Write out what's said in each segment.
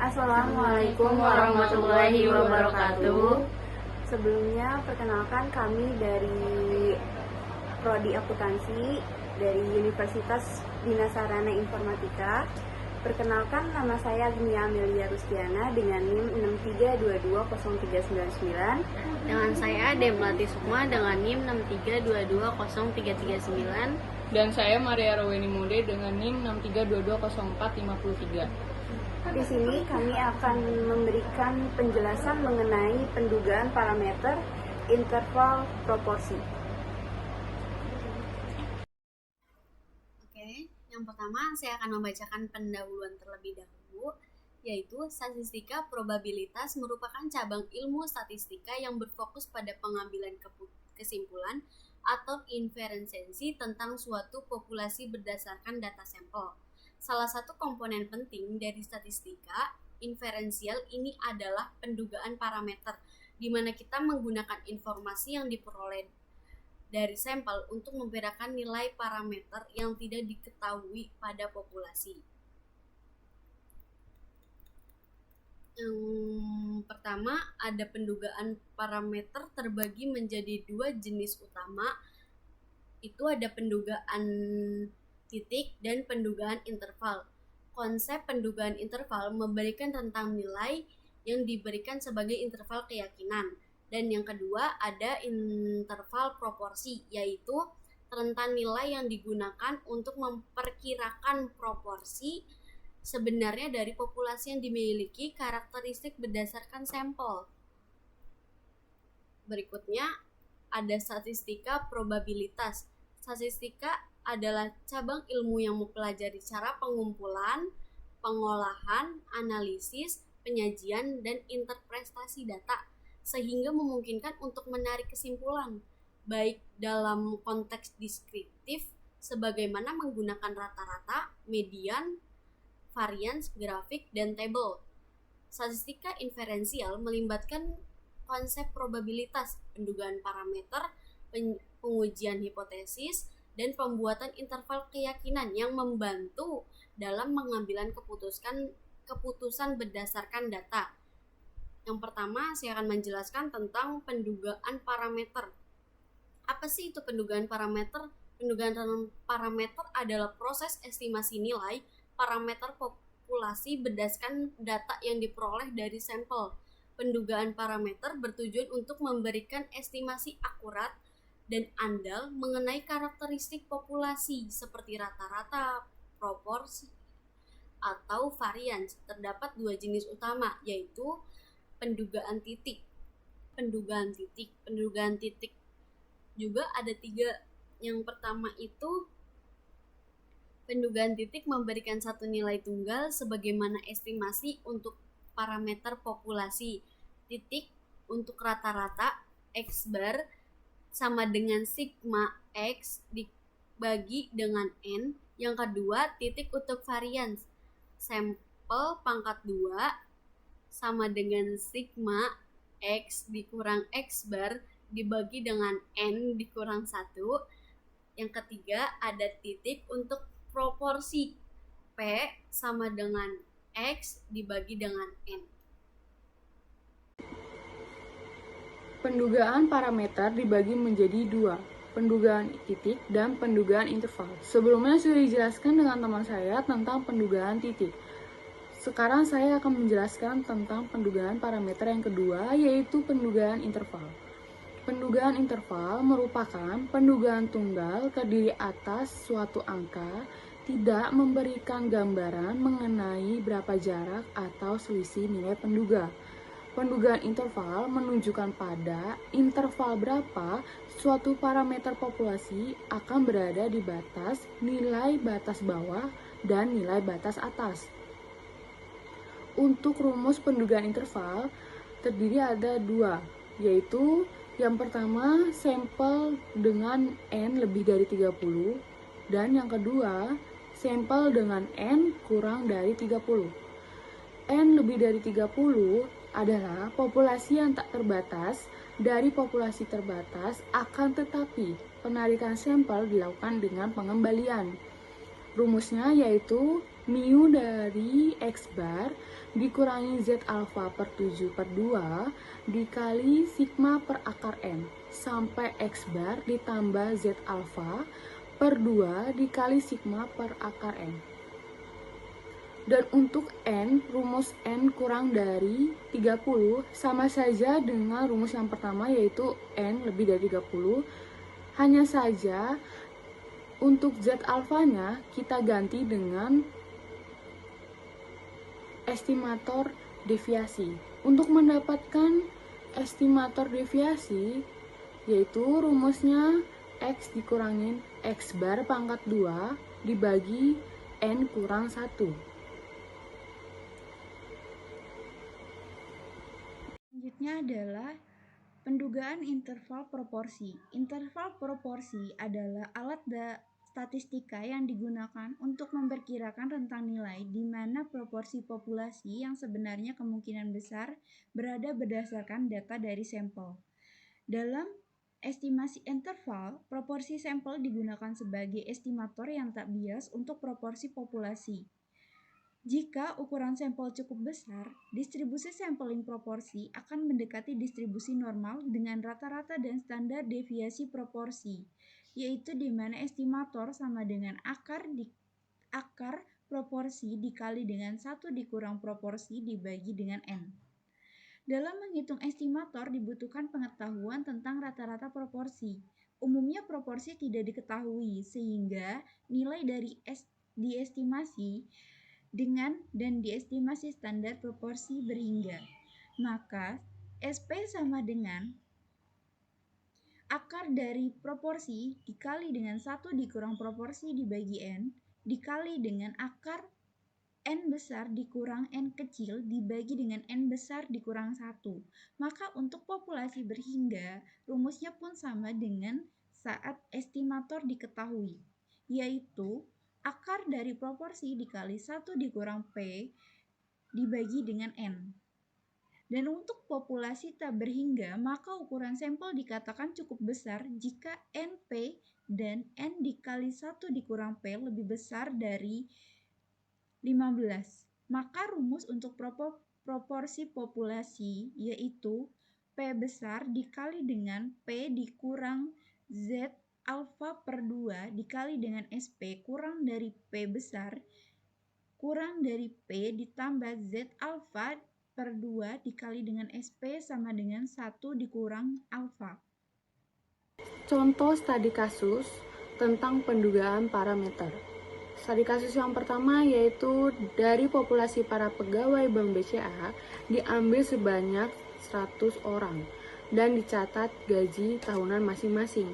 Assalamualaikum warahmatullahi wabarakatuh. Sebelumnya, perkenalkan kami dari Prodi Akuntansi dari Universitas Bina Sarana Informatika. Perkenalkan, nama saya Agnia Amelia Rustiana dengan NIM 63220399. Dengan saya Demlati Sukma dengan NIM 63220339. Dan saya Maria Roweni Mude dengan NIM 63220453. Di sini kami akan memberikan penjelasan mengenai pendugaan parameter interval proporsi. Oke, yang pertama saya akan membacakan pendahuluan terlebih dahulu, yaitu statistika probabilitas merupakan cabang ilmu statistika yang berfokus pada pengambilan kesimpulan atau inferensi tentang suatu populasi berdasarkan data sampel. Salah satu komponen penting dari statistika inferensial ini adalah pendugaan parameter, di mana kita menggunakan informasi yang diperoleh dari sampel untuk membedakan nilai parameter yang tidak diketahui pada populasi. Yang pertama, ada pendugaan parameter terbagi menjadi dua jenis utama. Itu ada pendugaan titik dan pendugaan interval. Konsep pendugaan interval memberikan rentang nilai yang diberikan sebagai interval keyakinan. Dan yang kedua ada interval proporsi, yaitu rentang nilai yang digunakan untuk memperkirakan proporsi sebenarnya dari populasi yang dimiliki karakteristik berdasarkan sampel. Berikutnya ada statistika probabilitas. Statistika adalah cabang ilmu yang mempelajari cara pengumpulan, pengolahan, analisis, penyajian, dan interpretasi data, sehingga memungkinkan untuk menarik kesimpulan, baik dalam konteks deskriptif, sebagaimana menggunakan rata-rata, median, varians, grafik, dan tabel. Statistika inferensial melibatkan konsep probabilitas, pendugaan parameter, pengujian hipotesis, dan pembuatan interval keyakinan yang membantu dalam mengambil keputusan berdasarkan data. Yang pertama, saya akan menjelaskan tentang pendugaan parameter. Apa sih itu pendugaan parameter? Pendugaan parameter adalah proses estimasi nilai parameter populasi berdasarkan data yang diperoleh dari sampel. Pendugaan parameter bertujuan untuk memberikan estimasi akurat dan andal mengenai karakteristik populasi seperti rata-rata, proporsi, atau varians. Terdapat dua jenis utama, yaitu pendugaan titik. Pendugaan titik juga ada tiga. Yang pertama itu pendugaan titik memberikan satu nilai tunggal sebagaimana estimasi untuk parameter populasi. Titik untuk rata-rata X bar sama dengan sigma X dibagi dengan N. Yang kedua, titik untuk varians. Sampel pangkat 2 sama dengan sigma X dikurang X bar dibagi dengan N dikurang 1. Yang ketiga, ada titik untuk proporsi. P sama dengan X dibagi dengan N. Pendugaan parameter dibagi menjadi dua, pendugaan titik dan pendugaan interval. Sebelumnya sudah dijelaskan dengan teman saya tentang pendugaan titik. Sekarang saya akan menjelaskan tentang pendugaan parameter yang kedua, yaitu pendugaan interval. Pendugaan interval merupakan pendugaan tunggal terdiri atas suatu angka, tidak memberikan gambaran mengenai berapa jarak atau selisih nilai penduga. Pendugaan interval menunjukkan pada interval berapa suatu parameter populasi akan berada di batas nilai batas bawah dan nilai batas atas. Untuk rumus pendugaan interval terdiri ada dua, yaitu yang pertama sampel dengan N lebih dari 30 dan yang kedua sampel dengan N kurang dari 30. N lebih dari 30 adalah populasi yang tak terbatas dari populasi terbatas, akan tetapi penarikan sampel dilakukan dengan pengembalian. Rumusnya yaitu mu dari X bar dikurangi Z alfa per 7 per 2 dikali sigma per akar N sampai X bar ditambah Z alfa per 2 dikali sigma per akar N. Dan untuk N, rumus N kurang dari 30 sama saja dengan rumus yang pertama, yaitu N lebih dari 30. Hanya saja untuk Z alfanya kita ganti dengan estimator deviasi. Untuk mendapatkan estimator deviasi, yaitu rumusnya X dikurangin X bar pangkat 2 dibagi N kurang 1. Selanjutnya adalah pendugaan interval proporsi. Interval proporsi adalah alat statistika yang digunakan untuk memperkirakan rentang nilai di mana proporsi populasi yang sebenarnya kemungkinan besar berada berdasarkan data dari sampel. Dalam estimasi interval, proporsi sampel digunakan sebagai estimator yang tak bias untuk proporsi populasi. Jika ukuran sampel cukup besar, distribusi sampling proporsi akan mendekati distribusi normal dengan rata-rata dan standar deviasi proporsi, yaitu di mana estimator sama dengan akar proporsi dikali dengan 1 dikurang proporsi dibagi dengan N. Dalam menghitung estimator dibutuhkan pengetahuan tentang rata-rata proporsi. Umumnya proporsi tidak diketahui, sehingga nilai dari diestimasi dengan dan diestimasi standar proporsi berhingga. Maka SP sama dengan akar dari proporsi dikali dengan 1 dikurang proporsi dibagi N dikali dengan akar N besar dikurang N kecil dibagi dengan N besar dikurang 1. Maka untuk populasi berhingga, rumusnya pun sama dengan saat estimator diketahui, yaitu akar dari proporsi dikali 1 dikurang P dibagi dengan N. Dan untuk populasi tak berhingga, maka ukuran sampel dikatakan cukup besar jika NP dan N dikali 1 dikurang P lebih besar dari 15. Maka rumus untuk proporsi populasi yaitu P besar dikali dengan P dikurang Z alfa per 2 dikali dengan SP kurang dari P besar kurang dari P ditambah Z alfa per 2 dikali dengan SP sama dengan 1 dikurang alfa. Contoh studi kasus tentang pendugaan parameter. Studi kasus yang pertama yaitu dari populasi para pegawai Bank BCA diambil sebanyak 100 orang dan dicatat gaji tahunan masing-masing.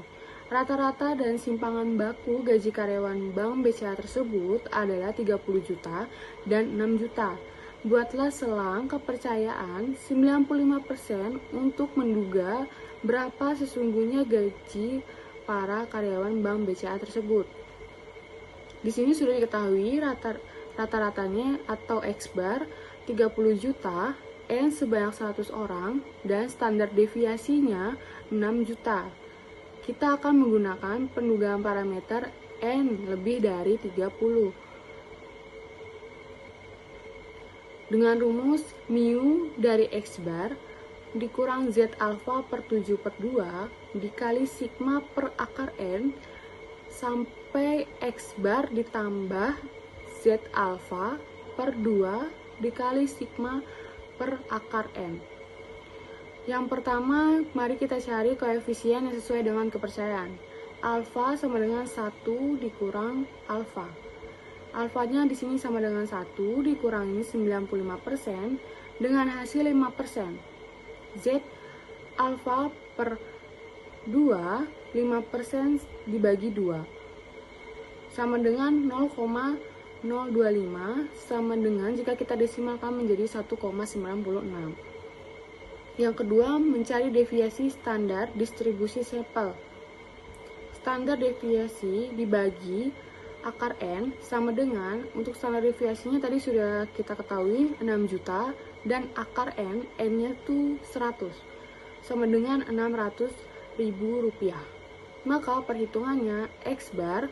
Rata-rata dan simpangan baku gaji karyawan Bank BCA tersebut adalah 30 juta dan 6 juta. Buatlah selang kepercayaan 95% untuk menduga berapa sesungguhnya gaji para karyawan Bank BCA tersebut. Di sini sudah diketahui rata-ratanya atau X bar 30 juta, N sebanyak 100 orang, dan standar deviasinya 6 juta. Kita akan menggunakan pendugaan parameter N lebih dari 30. Dengan rumus mu dari X bar dikurang Z alfa per 7 per 2 dikali sigma per akar N sampai X bar ditambah Z alfa per 2 dikali sigma per akar N. Yang pertama, mari kita cari koefisien yang sesuai dengan kepercayaan. Alfa sama dengan 1 dikurang alfa. Alfanya di sini sama dengan 1 dikurangi 95% dengan hasil 5%. Z alfa per 2, 5% dibagi 2. Sama dengan 0,025 sama dengan jika kita desimalkan menjadi 1,96. Yang kedua, mencari deviasi standar distribusi sampel. Standar deviasi dibagi akar N sama dengan, untuk standar deviasinya tadi sudah kita ketahui 6 juta, dan akar N, N-nya itu 100, sama dengan 600.000 rupiah. Maka perhitungannya X bar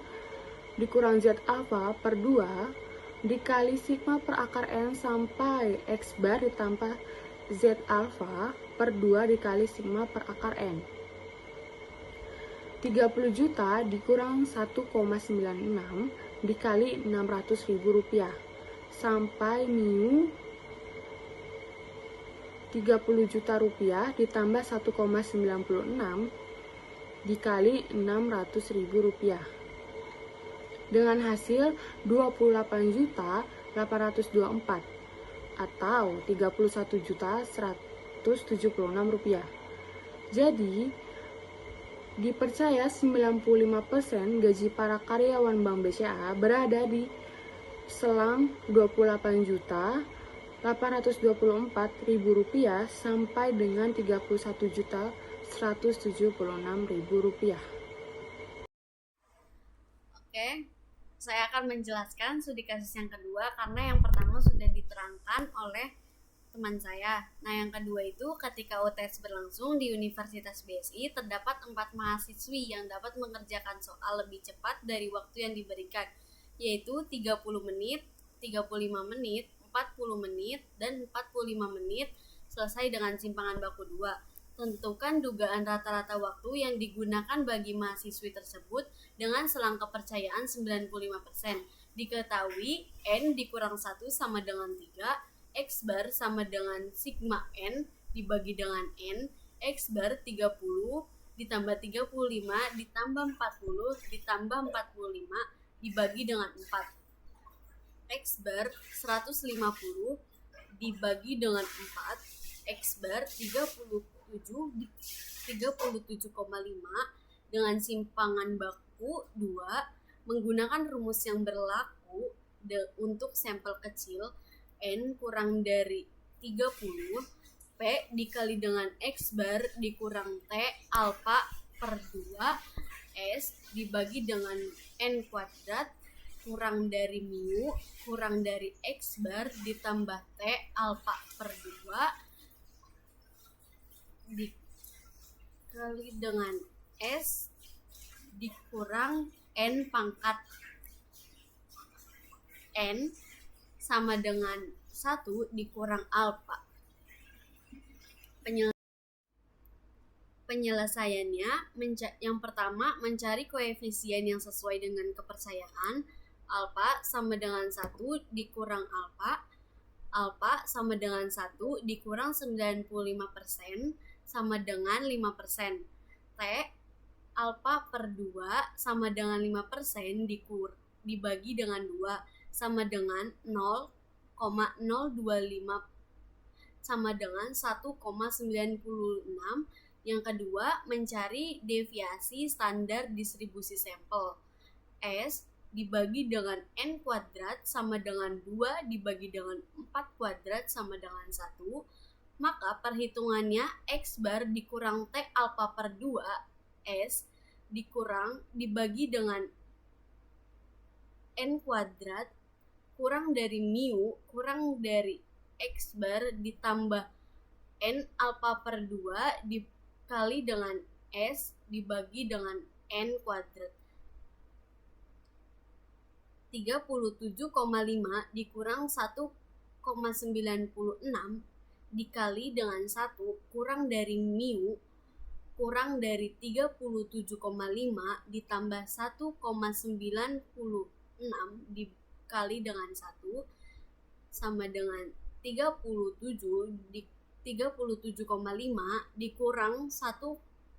dikurang Z alfa per 2 dikali sigma per akar N sampai X bar ditambah Z alpha per 2 dikali sigma per akar N. 30 juta dikurang 1,96 dikali Rp600.000 sampai mu 30 juta rupiah ditambah 1,96 dikali Rp600.000 dengan hasil 28.824 atau Rp31.176. Jadi dipercaya 95% gaji para karyawan Bank BCA berada di selang Rp28.824.000 sampai dengan Rp31.176.000. Oke, saya akan menjelaskan studi kasus yang kedua karena yang pertama sudah diterangkan oleh teman saya. Nah, yang kedua itu ketika UTS berlangsung di Universitas BSI terdapat 4 mahasiswi yang dapat mengerjakan soal lebih cepat dari waktu yang diberikan, yaitu 30 menit, 35 menit, 40 menit, dan 45 menit selesai dengan simpangan baku 2. Tentukan dugaan rata-rata waktu yang digunakan bagi mahasiswi tersebut dengan selang kepercayaan 95%. Diketahui N dikurang 1 sama dengan 3, X bar sama dengan sigma N dibagi dengan N, X bar 30 ditambah 35 ditambah 40 ditambah 45 dibagi dengan 4. X bar 150 dibagi dengan 4, X bar 37,5 dengan simpangan baku 2 menggunakan rumus yang berlaku untuk sampel kecil N kurang dari 30, P dikali dengan X bar dikurang T alpha per 2, S dibagi dengan N kuadrat kurang dari mu kurang dari X bar ditambah T alpha per 2 dikali dengan S dikurang N pangkat N sama dengan 1 dikurang alfa. Penyelesaiannya, yang pertama mencari koefisien yang sesuai dengan kepercayaan. Alfa sama dengan 1 dikurang alfa. Alfa sama dengan 1 dikurang 95% sama dengan 5%. T alfa per 2 sama dengan 5% dibagi dengan 2 sama dengan 0,025 sama dengan 1,96. Yang kedua, mencari deviasi standar distribusi sampel. S dibagi dengan N kuadrat sama dengan 2 dibagi dengan 4 kuadrat sama dengan 1. Maka perhitungannya X bar dikurang T alpha per 2 S dibagi dengan N kuadrat kurang dari mu kurang dari X bar ditambah N alpha per 2 dikali dengan S dibagi dengan N kuadrat. 37,5 dikurang 1,96 dikali dengan 1 kurang dari mu kurang dari 37,5 ditambah 1,96 dikali dengan 1 sama dengan 37,5 dikurang 1,96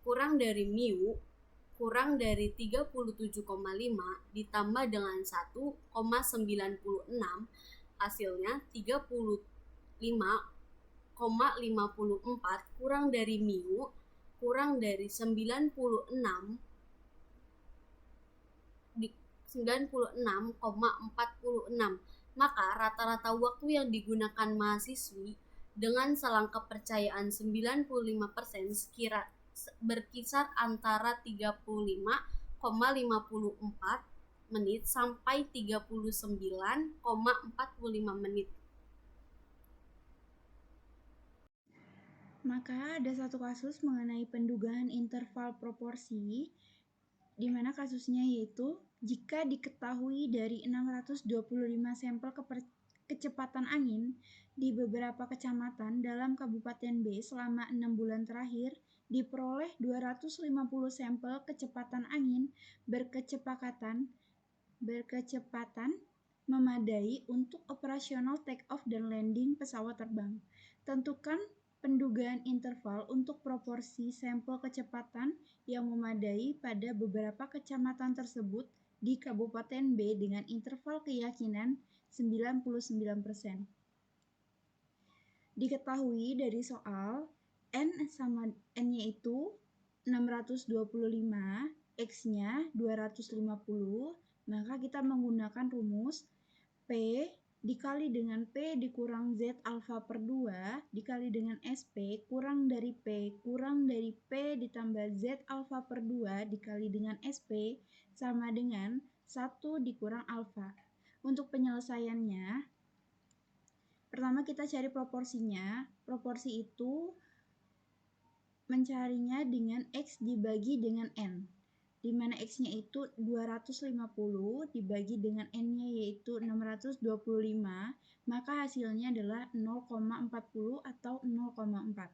kurang dari mu kurang dari 37,5 ditambah dengan 1,96 hasilnya 35,54 kurang dari mu kurang dari 96,46. Maka rata-rata waktu yang digunakan mahasiswi dengan selang kepercayaan 95% berkisar antara 35,54 menit sampai 39,45 menit. Maka ada satu kasus mengenai pendugaan interval proporsi, di mana kasusnya yaitu Jika diketahui dari 625 sampel kecepatan angin di beberapa kecamatan dalam Kabupaten B selama 6 bulan terakhir, diperoleh 250 sampel kecepatan angin berkecepatan memadai untuk operasional take-off dan landing pesawat terbang. Tentukan pendugaan interval untuk proporsi sampel kecepatan yang memadai pada beberapa kecamatan tersebut di Kabupaten B dengan interval keyakinan 99%. Diketahui dari soal, N-nya itu 625, X-nya 250, maka kita menggunakan rumus P dikali dengan P dikurang Z alfa per 2 dikali dengan SP kurang dari P ditambah Z alfa per 2 dikali dengan SP sama dengan 1 dikurang alfa. Untuk penyelesaiannya, pertama kita cari proporsinya. Proporsi itu mencarinya dengan X dibagi dengan N, di mana X-nya itu 250 dibagi dengan N-nya yaitu 625, maka hasilnya adalah 0,40 atau 0,4.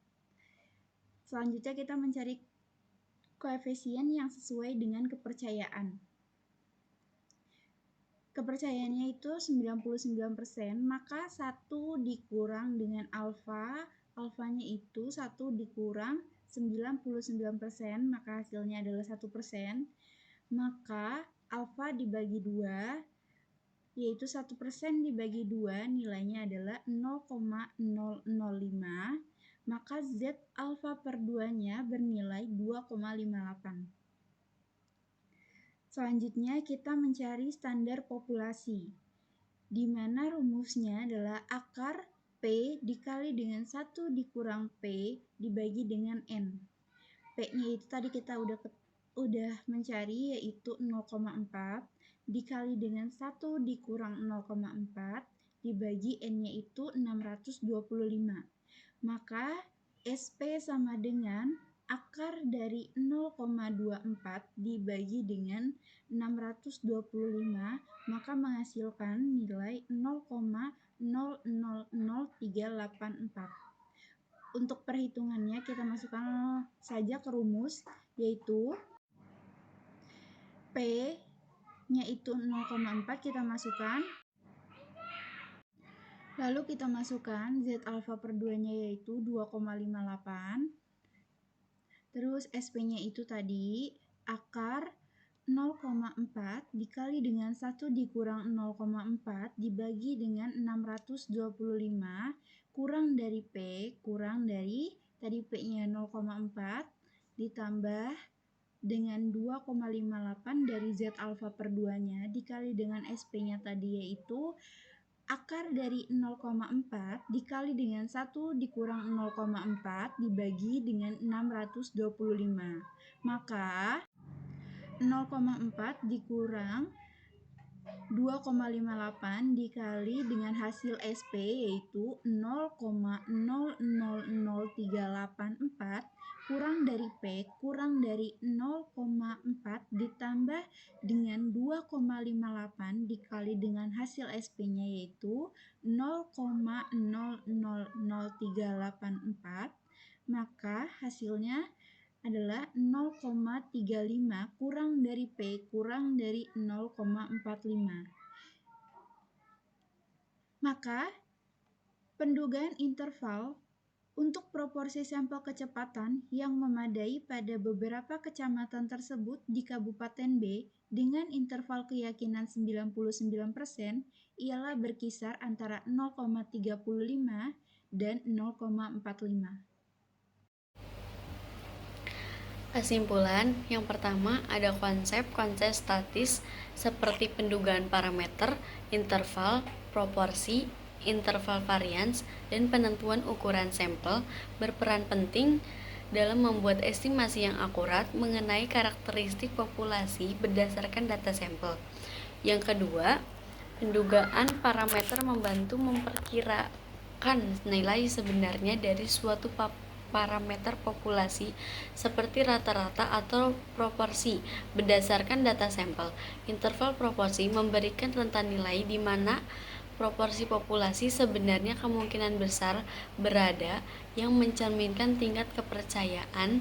Selanjutnya kita mencari koefisien yang sesuai dengan kepercayaan. Kepercayaannya itu 99%, maka 1 dikurang dengan alfanya itu 1 dikurang 99%, maka hasilnya adalah 1%, maka alfa dibagi 2, yaitu 1% dibagi 2, nilainya adalah 0,005, maka Z alfa per 2-nya bernilai 2,58. Selanjutnya kita mencari standar populasi, di mana rumusnya adalah akar P dikali dengan 1 dikurang P dibagi dengan N. P-nya itu tadi kita udah mencari yaitu 0,4 dikali dengan 1 dikurang 0,4 dibagi N-nya itu 625. Maka SP sama dengan akar dari 0,24 dibagi dengan 625, maka menghasilkan nilai 0,000384. Untuk perhitungannya kita masukkan saja ke rumus, yaitu P-nya itu 0,4 kita masukkan. Lalu kita masukkan Z alfa per 2-nya yaitu 2,58. Terus SP-nya itu tadi akar 0,4 dikali dengan 1 dikurang 0,4 dibagi dengan 625 kurang dari P, kurang dari tadi P-nya 0,4 ditambah dengan 2,58 dari Z alfa per 2-nya dikali dengan SP-nya tadi yaitu akar dari 0,4 dikali dengan 1 dikurang 0,4 dibagi dengan 625. Maka 0,4 dikurang 2,58 dikali dengan hasil SP yaitu 0,000384 kurang dari P kurang dari 0,4 ditambah dengan 2,58 dikali dengan hasil SP-nya yaitu 0,000384, maka hasilnya adalah 0,35 kurang dari P kurang dari 0,45. Maka pendugaan interval untuk proporsi sampel kecepatan yang memadai pada beberapa kecamatan tersebut di Kabupaten B dengan interval keyakinan 99% ialah berkisar antara 0,35 dan 0,45. Kesimpulan, yang pertama ada konsep statis seperti pendugaan parameter, interval, proporsi, interval varians, dan penentuan ukuran sampel berperan penting dalam membuat estimasi yang akurat mengenai karakteristik populasi berdasarkan data sampel. Yang kedua, pendugaan parameter membantu memperkirakan nilai sebenarnya dari suatu parameter populasi seperti rata-rata atau proporsi berdasarkan data sampel. Interval proporsi memberikan rentan nilai di mana proporsi populasi sebenarnya kemungkinan besar berada yang mencerminkan tingkat kepercayaan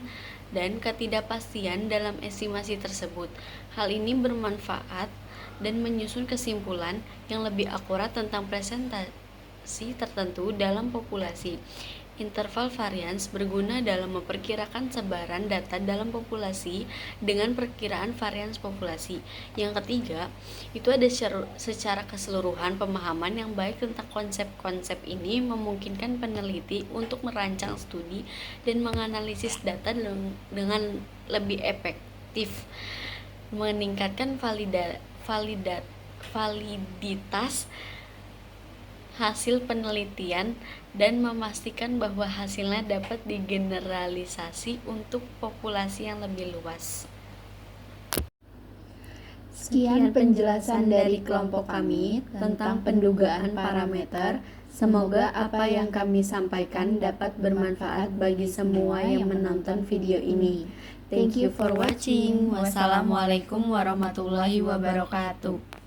dan ketidakpastian dalam estimasi tersebut. Hal ini bermanfaat dan menyusun kesimpulan yang lebih akurat tentang presentasi tertentu dalam populasi. Interval varians berguna dalam memperkirakan sebaran data dalam populasi dengan perkiraan varians populasi. Yang ketiga, itu ada secara keseluruhan pemahaman yang baik tentang konsep-konsep ini memungkinkan peneliti untuk merancang studi dan menganalisis data dengan lebih efektif, meningkatkan validitas hasil penelitian dan memastikan bahwa hasilnya dapat digeneralisasi untuk populasi yang lebih luas. Sekian penjelasan dari kelompok kami tentang pendugaan parameter. Semoga apa yang kami sampaikan dapat bermanfaat bagi semua yang menonton video ini. Thank you for watching. Wassalamualaikum warahmatullahi wabarakatuh.